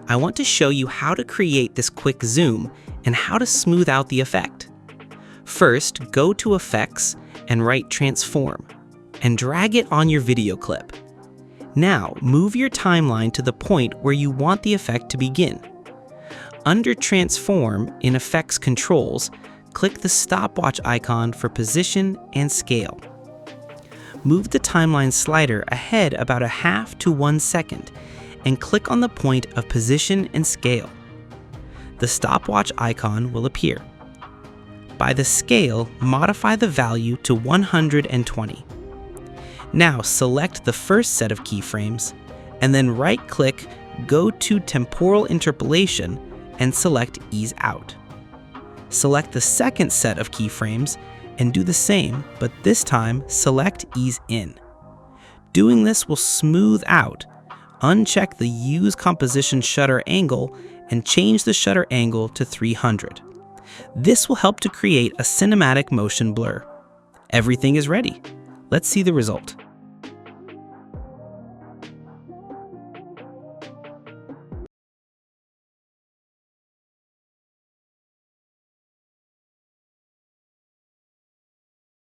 I want to show you how to create this quick zoom and how to smooth out the effect. First, go to Effects and write Transform, and drag it on your video clip. Now, move your timeline to the point where you want the effect to begin. Under Transform in Effects Controls, click the stopwatch icon for position and scale. Move the timeline slider ahead about 1/2 to 1 second and click on the point of position and scale. The stopwatch icon will appear. By the scale, modify the value to 120. Now select the first set of keyframes and then right-click, go to Temporal Interpolation and select Ease Out. Select the second set of keyframes and do the same, but this time select Ease In. Doing this will smooth out. Uncheck the Use Composition Shutter Angle and change the shutter angle to 300. This will help to create a cinematic motion blur. Everything is ready. Let's see the result.